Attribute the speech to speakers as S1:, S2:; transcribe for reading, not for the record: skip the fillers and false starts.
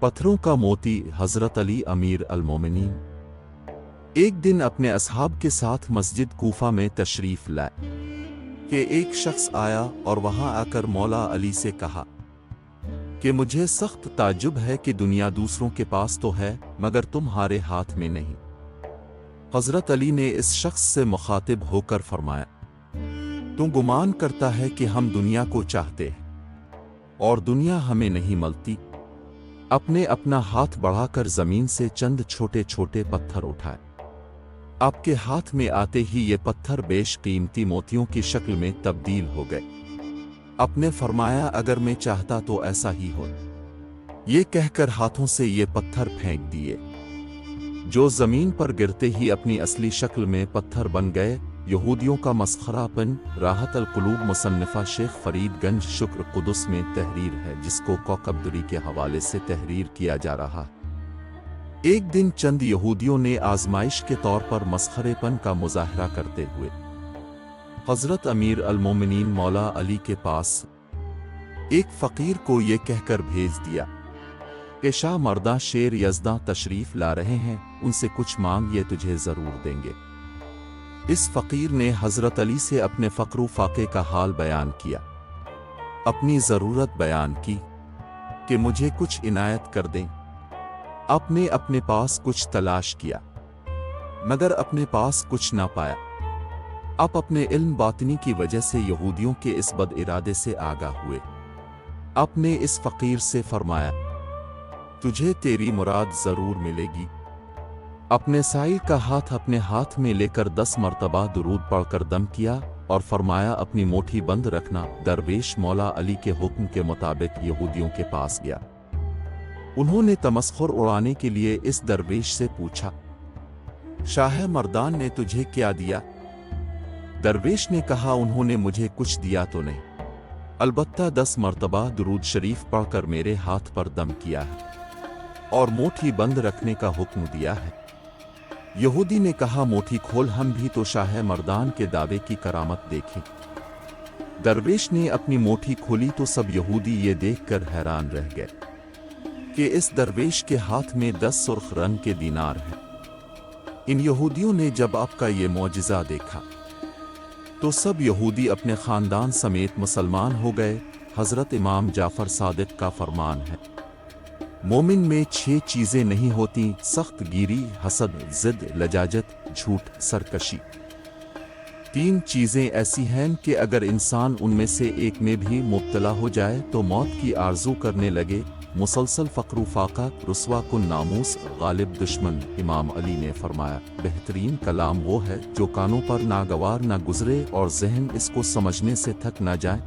S1: पत्थरों का मोती हजरत अली अमीर अल-मोमिनीन एक दिन अपने असहाब के साथ मस्जिद कूफा में तशरीफ लाए कि एक शख्स आया और वहां आकर मौला अली से कहा कि मुझे सख्त ताज्जुब है कि दुनिया दूसरों के पास तो है मगर तुम्हारे हाथ में नहीं। हजरत अली ने इस शख्स से मुखातिब होकर फरमाया, तू गुमान करता है कि हम दुनिया को चाहते हैं और दुनिया हमें नहीं मिलती। अपने अपना हाथ बढ़ाकर जमीन से चंद छोटे छोटे पत्थर उठाए। आपके हाथ में आते ही ये पत्थर बेशकीमती मोतियों की शक्ल में तब्दील हो गए। आपने फरमाया, अगर मैं चाहता तो ऐसा ही हो। ये कहकर हाथों से ये पत्थर फेंक दिए, जो जमीन पर गिरते ही अपनी असली शक्ल में पत्थर बन गए। यहूदियों का मस्खरापन। राहत अल कुलूब मुसन्निफा शेख फरीदगंज शुक्र कुदस में तहरीर है, जिसको कौकबदरी के हवाले से तहरीर किया जा रहा। एक दिन चंद यहूदियों ने आजमाइश के तौर पर मस्खरेपन का मुजाहरा करते हुए हजरत अमीर अल-मोमिनीन मौला अली के पास एक फकीर को ये कहकर भेज दिया कि शाह मर्दा शेर यज़दा तशरीफ ला रहे हैं, उनसे कुछ मांग, ये तुझे जरूर देंगे। इस फकीर ने हजरत अली से अपने फक्र फाके का हाल बयान किया, अपनी जरूरत बयान की कि मुझे कुछ इनायत कर दें। आपने अपने पास कुछ तलाश किया मगर अपने पास कुछ ना पाया। आप अपने इल्म बातिनी की वजह से यहूदियों के इस बद इरादे से आगाह हुए। आपने इस फकीर से फरमाया, तुझे तेरी मुराद जरूर मिलेगी। अपने साइल का हाथ अपने हाथ में लेकर 10 मरतबा दुरूद पढ़कर दम किया और फरमाया, अपनी मोठी बंद रखना। दरवेश मौला अली के हुक्म के मुताबिक यहूदियों के पास गया। उन्होंने तमस्खुर उड़ाने के लिए इस दरवेश से पूछा, शाह मर्दान ने तुझे क्या दिया? दरवेश ने कहा, उन्होंने मुझे कुछ दिया तो नहीं, अलबत्ता 10 मरतबा दुरूद शरीफ पढ़कर मेरे हाथ पर दम किया है और मोठी बंद रखने का हुक्म दिया है। यहूदी ने कहा, मोठी खोल, हम भी तो शाह मर्दान के दावे की करामत देखें। दरवेश ने अपनी मोठी खोली तो सब यहूदी ये देखकर हैरान रह गए कि इस दरवेश के हाथ में 10 सुर्ख रंग के दीनार हैं। इन यहूदियों ने जब आपका ये मौजिज़ा देखा तो सब यहूदी अपने खानदान समेत मुसलमान हो गए। हजरत इमाम जाफर सादिक का फरमान है, मोमिन में 6 चीजें नहीं होती, सख्त गिरी, हसद, जिद, लजाजत, झूठ, सरकशी। 3 चीजें ऐसी हैं कि अगर इंसान उनमें से एक में भी मुब्तला हो जाए तो मौत की आरजू करने लगे। मुसलसल फक्र फाका, रुस्वा कुन नामूस, गालिब दुश्मन। इमाम अली ने फरमाया, बेहतरीन कलाम वो है जो कानों पर नागवार ना गुजरे और जहन इसको समझने से थक ना जाए।